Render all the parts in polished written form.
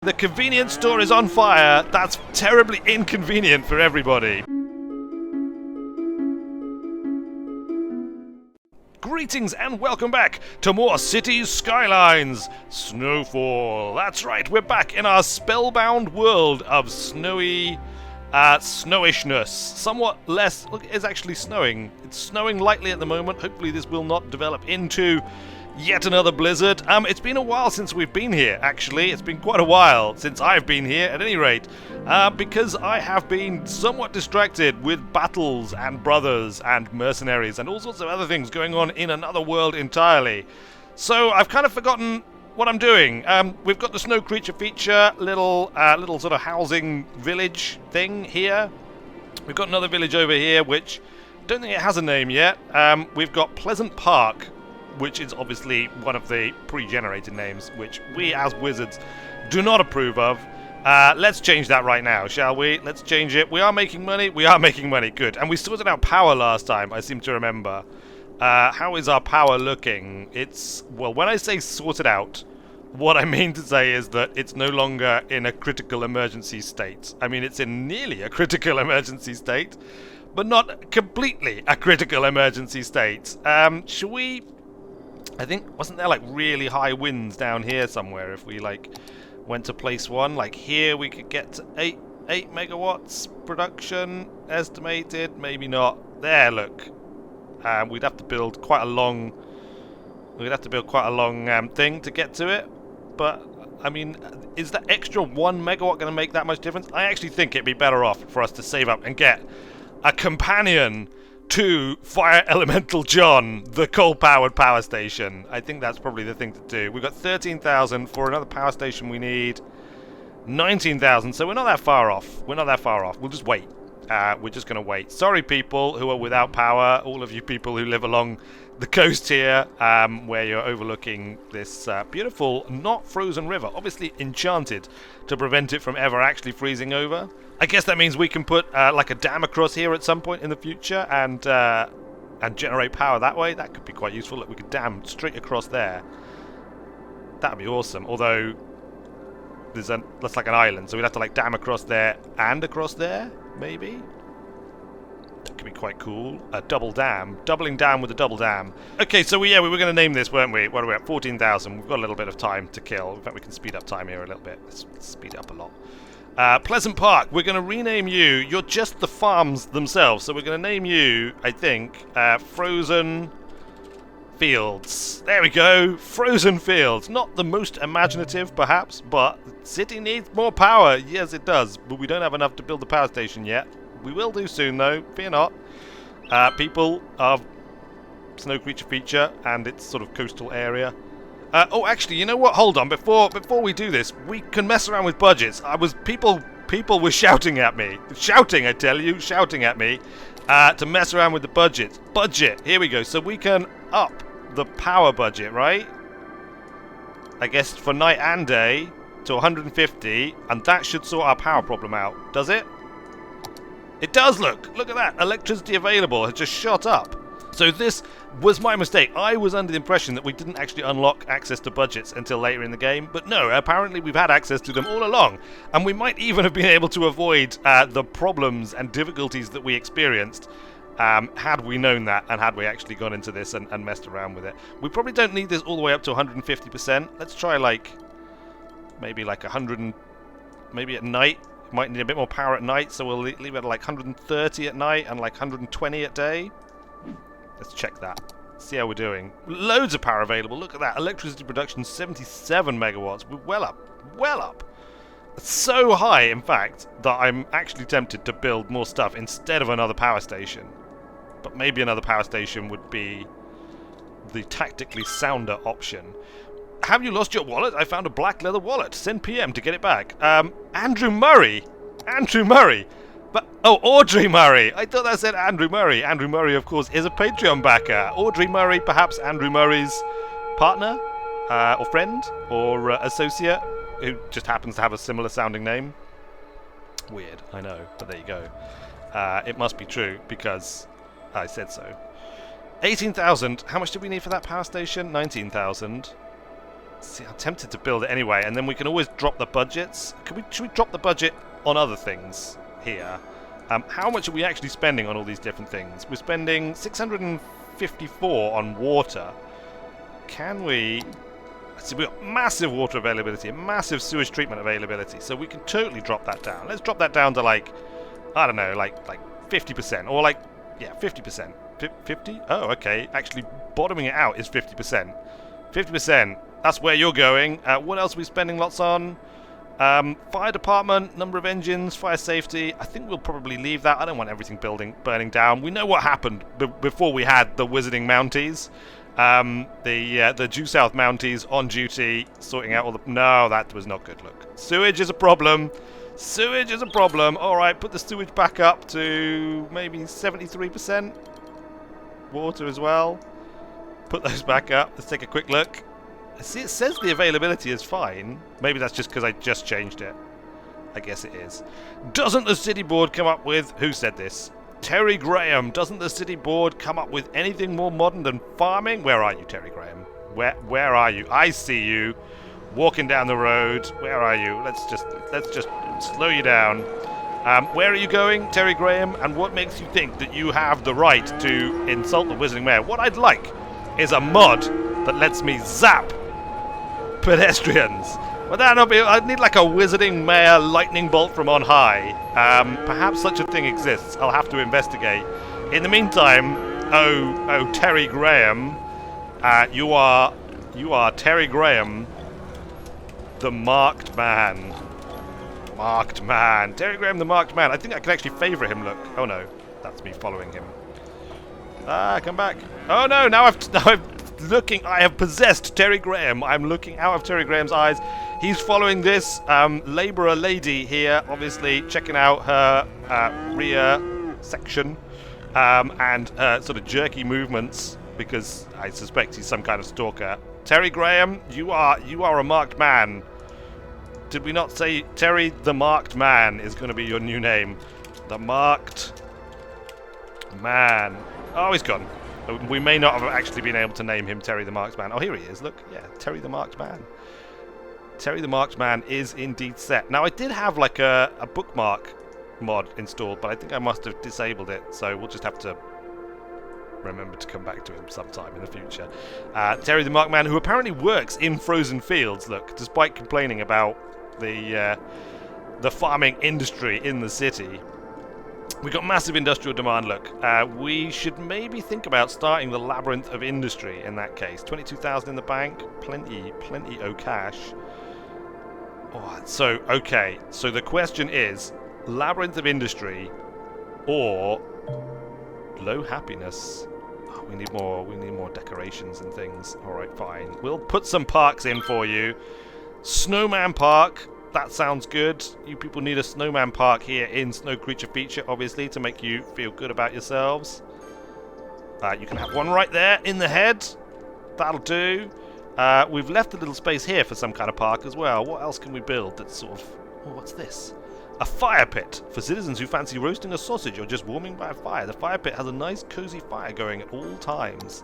The convenience store is on fire. That's terribly inconvenient for everybody. Greetings and welcome back to more Cities Skylines Snowfall. That's right, we're back in our spellbound world of snowishness. Somewhat less. Look, it's actually snowing. It's snowing lightly at the moment. Hopefully this will not develop into yet another blizzard. It's been a while since we've been here, actually. It's been quite a while since I've been here, at any rate. Because I have been somewhat distracted with battles and brothers and mercenaries and all sorts of other things going on in another world entirely. So I've kind of forgotten what I'm doing. We've got the snow creature feature, little sort of housing village thing here. We've got another village over here, which I don't think it has a name yet. We've got Pleasant Park, which is obviously one of the pre-generated names, which we as wizards do not approve of. Let's change that right now, shall we? Let's change it. We are making money. We are making money. Good. And we sorted out power last time, I seem to remember. How is our power looking? It's, well, when I say sorted out, what I mean to say is that it's no longer in a critical emergency state. I mean, it's in nearly a critical emergency state, but not completely a critical emergency state. Shall we... I think, wasn't there like really high winds down here somewhere? If we like went to place one, like here we could get to 8 megawatts production estimated. Maybe not. There, look. We'd have to build quite a long. We'd have to build quite a long thing to get to it. But I mean, is that extra 1 megawatt going to make that much difference? I actually think it'd be better off for us to save up and get a companion to Fire Elemental John, the coal-powered power station. I think that's probably the thing to do. We've got 13,000 for another power station. We need 19,000, so we're not that far off. We're not that far off. We'll just wait. We're just going to wait. Sorry, people who are without power, all of you people who live along the coast here, where you're overlooking this beautiful, not frozen river. Obviously enchanted to prevent it from ever actually freezing over. I guess that means we can put like a dam across here at some point in the future and generate power that way. That could be quite useful. Look, we could dam straight across there. That would be awesome. Although that's like an island, so we'd have to like dam across there and across there, maybe. That could be quite cool. A double dam, doubling down with a double dam. Okay, so we were going to name this, weren't we? What are we at? 14,000. We've got a little bit of time to kill. In fact, we can speed up time here a little bit. Let's speed it up a lot. Pleasant Park, we're going to rename you. You're just the farms themselves, so we're going to name you, I think, Frozen Fields. There we go, Frozen Fields. Not the most imaginative, perhaps, but the city needs more power. Yes, it does, but we don't have enough to build the power station yet. We will do soon, though. Fear not. People of Snow Creature feature and its sort of coastal area. Oh, actually, you know what? Hold on. Before we do this, we can mess around with budgets. People were shouting at me. Shouting, I tell you. Shouting at me to mess around with the budget. Budget. Here we go. So we can up the power budget, right? I guess for night and day to 150. And that should sort our power problem out. Does it? It does, look. Look at that. Electricity available has just shot up. So this was my mistake. I was under the impression that we didn't actually unlock access to budgets until later in the game. But no, apparently we've had access to them all along. And we might even have been able to avoid the problems and difficulties that we experienced had we known that and had we actually gone into this and messed around with it. We probably don't need this all the way up to 150%. Let's try like maybe like 100 and maybe at night. Might need a bit more power at night, so we'll leave it at like 130 at night and like 120 at day. Let's check that. See how we're doing. Loads of power available. Look at that. Electricity production 77 megawatts. We're well up. Well up. So high, in fact, that I'm actually tempted to build more stuff instead of another power station. But maybe another power station would be the tactically sounder option. Have you lost your wallet? I found a black leather wallet. Send PM to get it back. Andrew Murray. Andrew Murray. But Audrey Murray. I thought that said Andrew Murray. Andrew Murray, of course, is a Patreon backer. Audrey Murray, perhaps Andrew Murray's partner, or friend, or associate, who just happens to have a similar sounding name. Weird, I know, but there you go. It must be true because I said so. 18,000. How much do we need for that power station? 19,000. See, I'm tempted to build it anyway, and then we can always drop the budgets. Should we drop the budget on other things here? How much are we actually spending on all these different things? We're spending 654 on water. Can we... See, we've got massive water availability, massive sewage treatment availability, so we can totally drop that down. Let's drop that down to like, I don't know, like 50%, or like, yeah, 50%. 50? Oh, okay. Actually, bottoming it out is 50%. 50%. That's where you're going. What else are we spending lots on? Fire department, number of engines, fire safety. I think we'll probably leave that. I don't want everything burning down. We know what happened before we had the Wizarding Mounties. The due south Mounties on duty, sorting out all the... No, that was not good. Look, sewage is a problem. Sewage is a problem. All right, put the sewage back up to maybe 73%. Water as well. Put those back up. Let's take a quick look. See, it says the availability is fine. Maybe that's just because I just changed it. I guess it is. Doesn't the city board come up with... Who said this? Terry Graham. Doesn't the city board come up with anything more modern than farming? Where are you, Terry Graham? Where are you? I see you walking down the road. Where are you? Let's just slow you down. Where are you going, Terry Graham? And what makes you think that you have the right to insult the Wizarding Mayor? What I'd like is a mod that lets me zap pedestrians. Would that not be... I'd need like a Wizarding Mayor lightning bolt from on high. Perhaps such a thing exists. I'll have to investigate. In the meantime, oh Terry Graham, you are Terry Graham, the marked man. Marked man. Terry Graham, the marked man. I think I can actually favourite him, look. Oh no, that's me following him. Come back. Oh no, now I'm looking. I have possessed Terry Graham. I'm looking out of Terry Graham's eyes. He's following this labourer lady here, obviously checking out her rear section and sort of jerky movements, because I suspect he's some kind of stalker. Terry Graham, you are a marked man. Did we not say Terry the Marked Man is going to be your new name? The Marked Man. Oh, he's gone. We may not have actually been able to name him Terry the Marked Man. Oh, here he is. Look. Yeah, Terry the Marked Man. Terry the Marked Man is indeed set. Now, I did have like a bookmark mod installed, but I think I must have disabled it. So we'll just have to remember to come back to him sometime in the future. Terry the Marked Man, who apparently works in frozen fields, look, despite complaining about the farming industry in the city. We've got massive industrial demand, look. We should maybe think about starting the Labyrinth of Industry in that case. 22,000 in the bank, plenty of cash. Oh, so, okay, so the question is, Labyrinth of Industry or low happiness? Oh, we need more decorations and things. Alright, fine. We'll put some parks in for you. Snowman Park, that sounds good. You people need a snowman park here in Snow Creature Feature, obviously, to make you feel good about yourselves. You can have one right there in the head. That'll do. We've left a little space here for some kind of park as well. What else can we build that's sort of... Oh, what's this? A fire pit for citizens who fancy roasting a sausage or just warming by a fire. The fire pit has a nice cozy fire going at all times.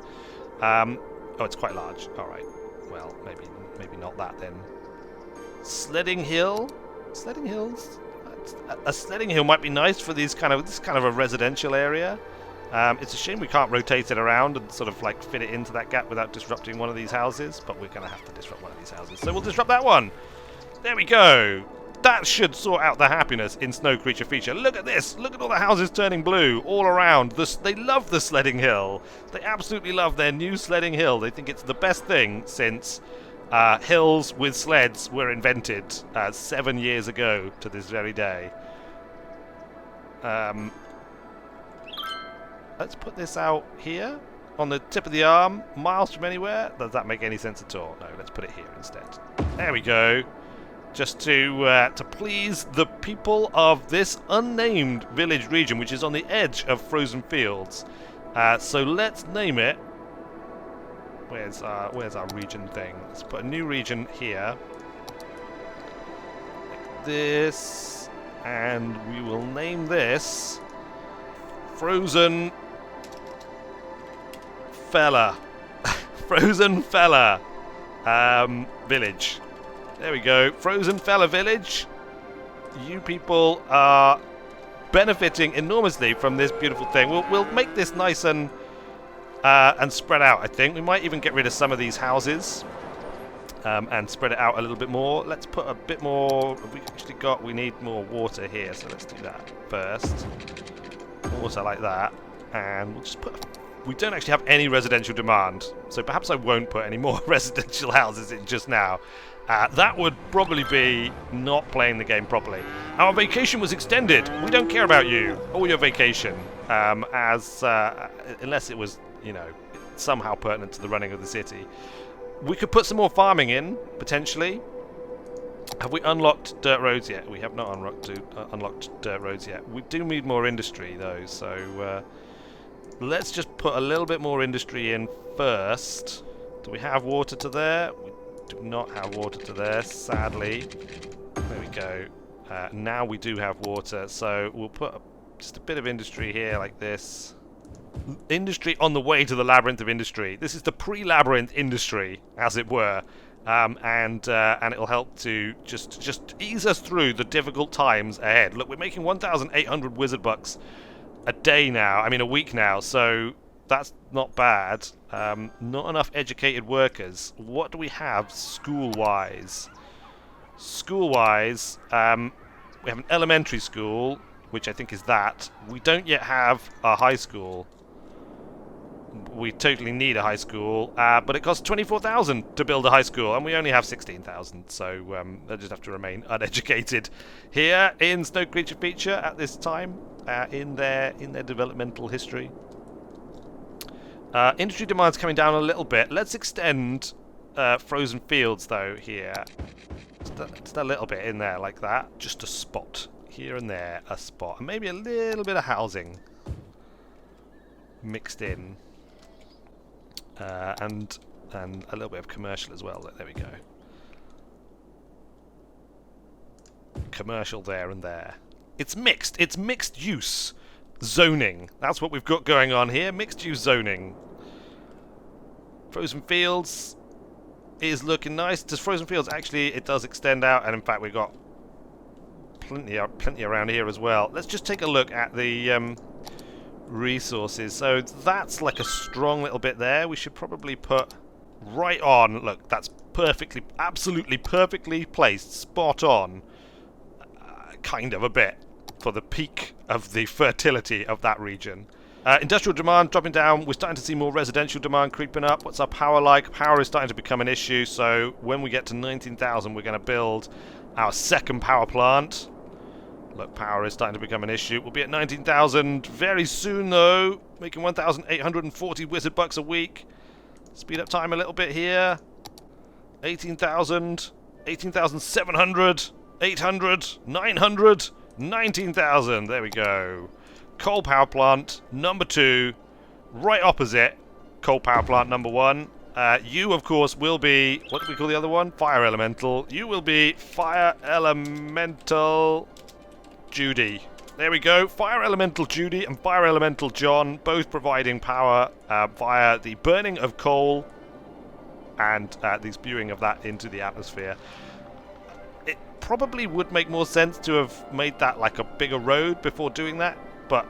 Oh, it's quite large. All right. Well, maybe not that then. Sledding hill. Sledding hills. A sledding hill might be nice for this kind of a residential area. It's a shame we can't rotate it around and sort of like fit it into that gap without disrupting one of these houses. But we're going to have to disrupt one of these houses, so we'll disrupt that one. There we go. That should sort out the happiness in Snow Creature Feature. Look at this. Look at all the houses turning blue all around. They love the sledding hill. They absolutely love their new sledding hill. They think it's the best thing since hills with sleds were invented 7 years ago to this very day. Let's put this out here on the tip of the arm, miles from anywhere. Does that make any sense at all? No, let's put it here instead. There we go. Just to please the people of this unnamed village region, which is on the edge of frozen fields. So let's name it. Where's our region thing? Let's put a new region here, like this, and we will name this Frozen Fella. Frozen Fella. Village. There we go. Frozen Fella Village. You people are benefiting enormously from this beautiful thing. We'll make this nice and spread out, I think. We might even get rid of some of these houses and spread it out a little bit more. Let's put a bit more... We need more water here, so let's do that first. Water like that. And we'll just put... We don't actually have any residential demand, so perhaps I won't put any more residential houses in just now. That would probably be not playing the game properly. Our vacation was extended. We don't care about you or your vacation, unless it was, you know, somehow pertinent to the running of the city. We could put some more farming in, potentially. Have we unlocked dirt roads yet? We have not unlocked dirt roads yet. We do need more industry, though, so let's just put a little bit more industry in first. Do we have water to there? We do not have water to there, sadly. There we go. Now we do have water, so we'll put just a bit of industry here like this. Industry on the way to the labyrinth of industry. This is the pre-labyrinth industry, as it were, and it'll help to just ease us through the difficult times ahead. Look, we're making 1,800 wizard bucks a day now. I mean, a week now. So that's not bad. Not enough educated workers. What do we have school-wise? School-wise, we have an elementary school, which I think is that. We don't yet have a high school. We totally need a high school, but it costs 24,000 to build a high school, and we only have 16,000, so they'll just have to remain uneducated here in Snow Creature Feature at this time in their developmental history. Industry demand's coming down a little bit. Let's extend frozen fields though here. Just a little bit in there like that. Just a spot here and there, a spot, and maybe a little bit of housing mixed in. And a little bit of commercial as well. There we go. Commercial there and there. It's mixed. It's mixed use zoning. That's what we've got going on here. Mixed use zoning. Frozen Fields is looking nice. Does Frozen Fields actually? It does extend out, and in fact we've got plenty around here as well. Let's just take a look at the resources. So that's like a strong little bit there. We should probably put right on. Look, that's perfectly, absolutely perfectly placed, spot on. Kind of a bit for the peak of the fertility of that region. Industrial demand dropping down. We're starting to see more residential demand creeping up. What's our power like? Power is starting to become an issue. So when we get to 19,000, we're going to build our second power plant. Look, power is starting to become an issue. We'll be at 19,000 very soon, though. Making 1,840 wizard bucks a week. Speed up time a little bit here. 18,000, 18,700, 800, 900, 19,000. There we go. Coal power plant number 2, right opposite coal power plant number 1. You, of course, will be... What do we call the other one? Fire Elemental. You will be Fire Elemental Judy. There we go. Fire Elemental Judy and Fire Elemental John, both providing power via the burning of coal and the spewing of that into the atmosphere. It probably would make more sense to have made that like a bigger road before doing that, but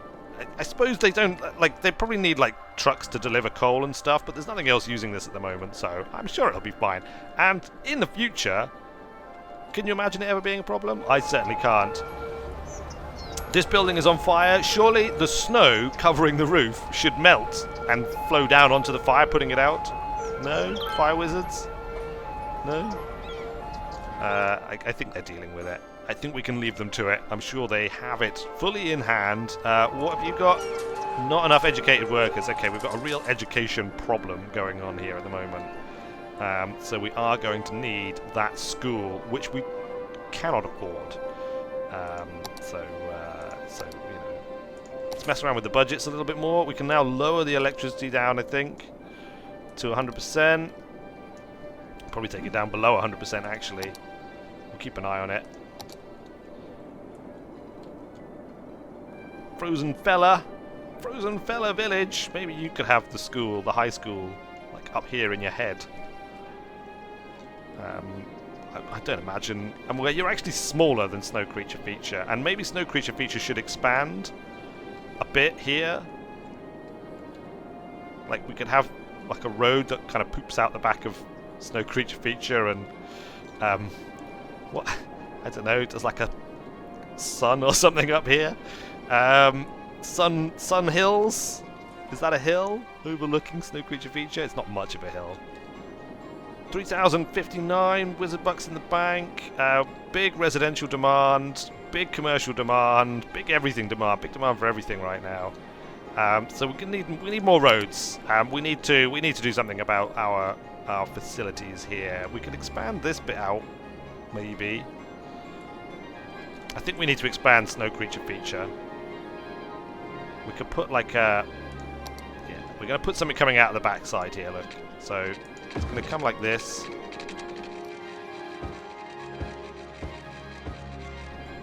I suppose they don't, like, they probably need like trucks to deliver coal and stuff, but there's nothing else using this at the moment, so I'm sure it'll be fine. And in the future, can you imagine it ever being a problem? I certainly can't. This building is on fire. Surely the snow covering the roof should melt and flow down onto the fire, putting it out. No? Fire wizards? No? I think they're dealing with it. I think we can leave them to it. I'm sure they have it fully in hand. What have you got? Not enough educated workers. Okay, we've got a real education problem going on here at the moment. So we are going to need that school, which we cannot afford. So you know, let's mess around with the budgets a little bit more. We can now lower the electricity down, I think, to 100%. Probably take it down below 100% actually. We'll keep an eye on it. Frozen Fella Village. Maybe you could have the school, the high school, like up here in your head. I don't imagine... And well, you're actually smaller than Snow Creature Feature, and maybe Snow Creature Feature should expand a bit here. Like, we could have like a road that kind of poops out the back of Snow Creature Feature, and what, I don't know, there's like a sun or something up here. Sun Hills, is that a hill overlooking Snow Creature Feature? It's not much of a hill. 3,059 wizard bucks in the bank. Big residential demand, big commercial demand, big everything demand, big demand for everything right now. So we need more roads. We need to do something about our facilities here. We can expand this bit out, maybe. I think we need to expand Snow Creature Feature. We could put like a... Yeah, we're going to put something coming out of the backside here, look. So it's going to come like this.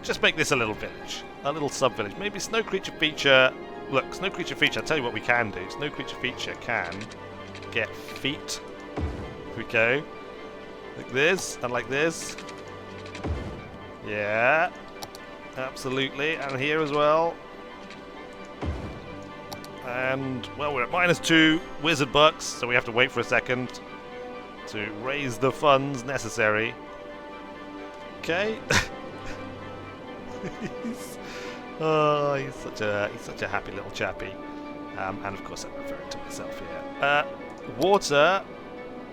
Just make this a little village. A little sub-village. Maybe Snow Creature Feature... Look, Snow Creature Feature, I'll tell you what we can do. Snow Creature Feature can get feet. Here we go. Like this, and like this. Yeah. Absolutely. And here as well. And, well, we're at -2 wizard bucks, so we have to wait for a second to raise the funds necessary. Okay. Oh, he's such a happy little chappy. And of course I'm referring to myself here. Water.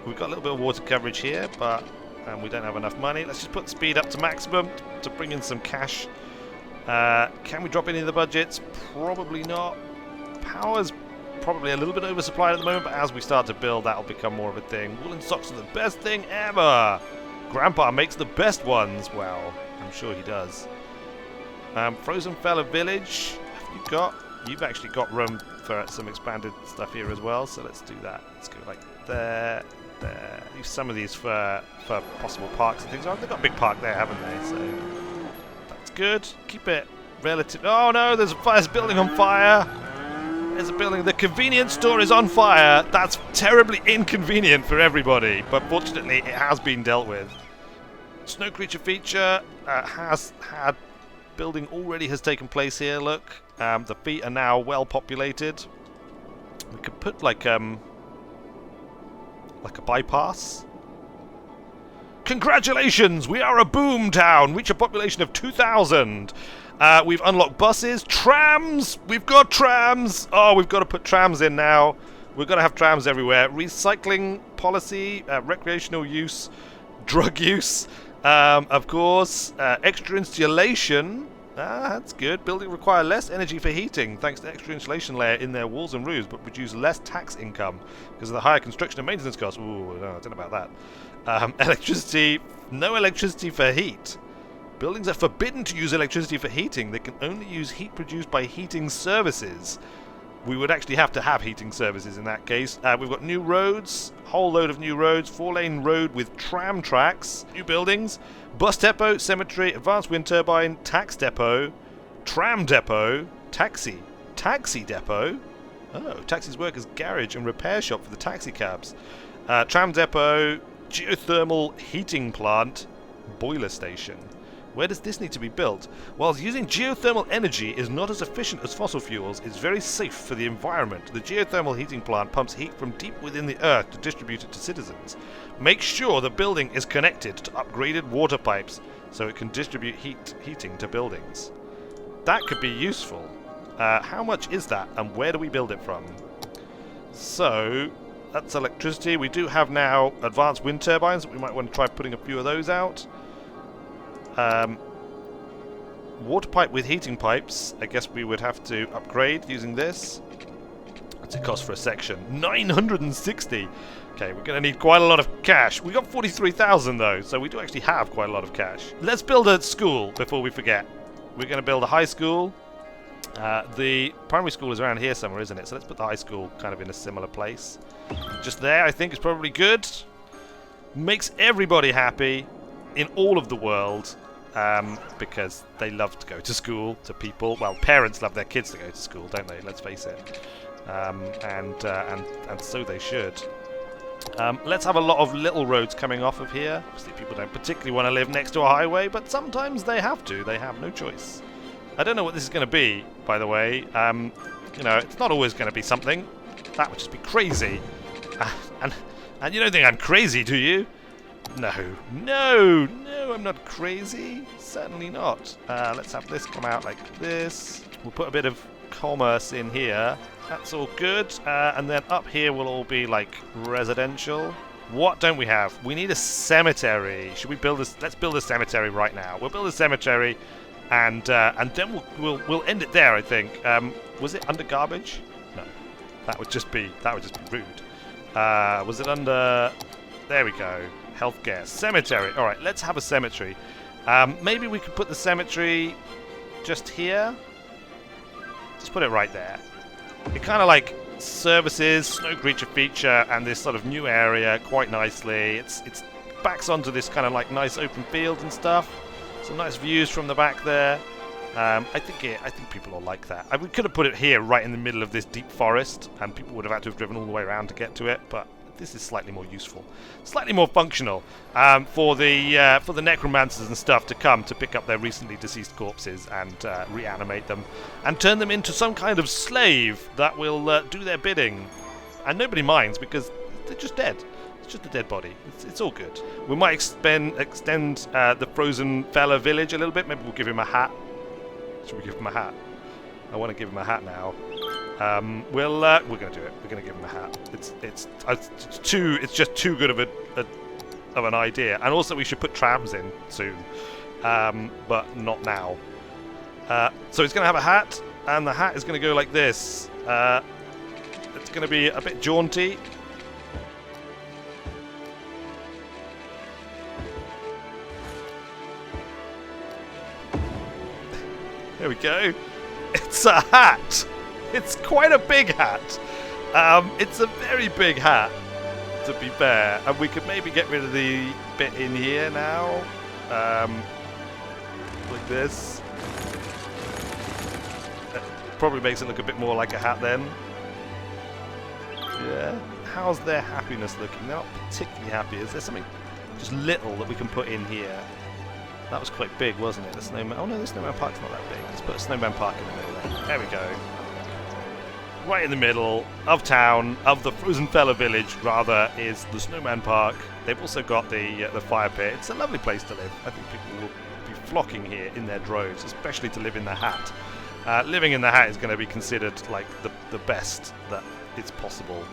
We've got a little bit of water coverage here, but we don't have enough money. Let's just put speed up to maximum to bring in some cash. Can we drop any of the budgets? Probably not. Power's probably a little bit oversupplied at the moment, but as we start to build, that'll become more of a thing. Woolen socks are the best thing ever. Grandpa makes the best ones. Well, I'm sure he does. Frozen Fella Village. You've actually got room for some expanded stuff here as well, so let's do that. Let's go like there. Use some of these for possible parks and things. Oh, they've got a big park there, haven't they? So that's good. Keep it relative. Oh no, there's a building on fire. There's a building. The convenience store is on fire. That's terribly inconvenient for everybody, but fortunately it has been dealt with. Snow Creature Feature has had... Building already has taken place here, look. The feet are now well populated. We could put like a bypass. Congratulations! We are a boom town! Reach a population of 2,000. We've unlocked buses, trams! We've got trams! Oh, we've got to put trams in now. We're going to have trams everywhere. Recycling policy, recreational use, drug use. Of course, extra insulation. That's good. Building require less energy for heating thanks to extra insulation layer in their walls and roofs, but produce less tax income because of the higher construction and maintenance costs. Ooh, no, I don't know about that. Electricity. No electricity for heat. Buildings are forbidden to use electricity for heating. They can only use heat produced by heating services. We would actually have to have heating services in that case. We've got new roads, whole load of new roads, 4-lane road with tram tracks, new buildings, bus depot, cemetery, advanced wind turbine, tax depot, tram depot, taxi depot. Oh, taxis work as garage and repair shop for the taxi cabs. Tram depot, geothermal heating plant, boiler station. Where does this need to be built? While using geothermal energy is not as efficient as fossil fuels, it's very safe for the environment. The geothermal heating plant pumps heat from deep within the earth to distribute it to citizens. Make sure the building is connected to upgraded water pipes so it can distribute heating to buildings. That could be useful. How much is that and where do we build it from? So, that's electricity. We do have now advanced wind turbines. We might want to try putting a few of those out. Water pipe with heating pipes. I guess we would have to upgrade using this. What's it cost for a section? 960. Okay, we're going to need quite a lot of cash. We got 43,000 though, so we do actually have quite a lot of cash. Let's build a school before we forget. We're going to build a high school. The primary school is around here somewhere, isn't it? So let's put the high school kind of in a similar place. Just there, I think, is probably good. Makes everybody happy in all of the world. Because they love to go to school, to people. Well, parents love their kids to go to school, don't they? Let's face it. And so they should. Let's have a lot of little roads coming off of here. Obviously, people don't particularly want to live next to a highway, but sometimes they have to. They have no choice. I don't know what this is going to be, by the way. You know, it's not always going to be something. That would just be crazy. And you don't think I'm crazy, do you? No, I'm not crazy. Certainly not. Let's have this come out like this. We'll put a bit of commerce in here. That's all good. And then up here will all be like residential. What don't we have? We need a cemetery. Should we build this? Let's build a cemetery right now. We'll build a cemetery, and then we'll end it there. I think. Was it under garbage? No, that would just be rude. Was it under? There we go. Healthcare. Cemetery. All right, let's have a cemetery. Maybe we could put the cemetery just here. Just put it right there. It kind of like services snow creature feature and this sort of new area quite nicely. It's backs onto this kind of like nice open field and stuff. Some nice views from the back there. I think people will like that. We could have put it here right in the middle of this deep forest, and people would have had to have driven all the way around to get to it. But this is slightly more useful, slightly more functional for the necromancers and stuff to come to pick up their recently deceased corpses and reanimate them and turn them into some kind of slave that will do their bidding. And nobody minds because they're just dead. It's just a dead body. It's all good. We might extend the Frozen Fella village a little bit. Maybe we'll give him a hat. Should we give him a hat? I want to give him a hat now. We're going to do it. We're going to give him a hat. It's just too good of an idea. And also we should put trams in soon, but not now. So he's going to have a hat, and the hat is going to go like this. It's going to be a bit jaunty. There we go. It's a hat. It's quite a big hat. It's a very big hat, to be fair. And we could maybe get rid of the bit in here now. Like this. It probably makes it look a bit more like a hat then. Yeah. How's their happiness looking? They're not particularly happy. Is there something just little that we can put in here? That was quite big, wasn't it? The snowman. Oh no, the snowman park's not that big. Let's put a snowman park in the middle there. There we go. Right in the middle of town, of the Frozen Fella village, rather, is the snowman park. They've also got the fire pit. It's a lovely place to live. I think people will be flocking here in their droves, especially to live in the hat. Living in the hat is going to be considered like the best that it's possible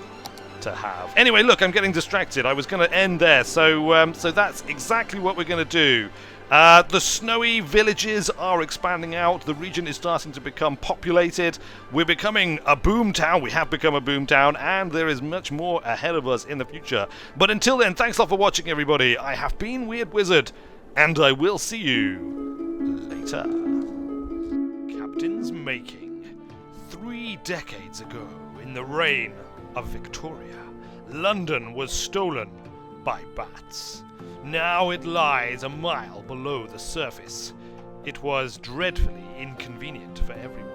to have. Anyway, look, I'm getting distracted. I was going to end there, so that's exactly what we're going to do. The snowy villages are expanding out. The region is starting to become populated. We're becoming a boom town. We have become a boom town, and there is much more ahead of us in the future. But until then, thanks a lot for watching, everybody. I have been Weird Wizard, and I will see you later. Captain's Making. 3 decades ago, in the reign of Victoria, London was stolen by bats. Now it lies a mile below the surface. It was dreadfully inconvenient for everyone,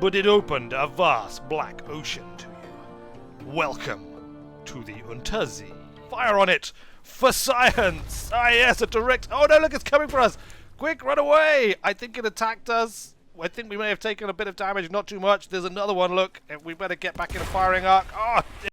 but it opened a vast black ocean to you. Welcome to the Untersee. Fire on it for science! Ah yes, a direct... Oh no, look, it's coming for us! Quick, run away! I think it attacked us. I think we may have taken a bit of damage, not too much. There's another one, look. We better get back in a firing arc. Oh,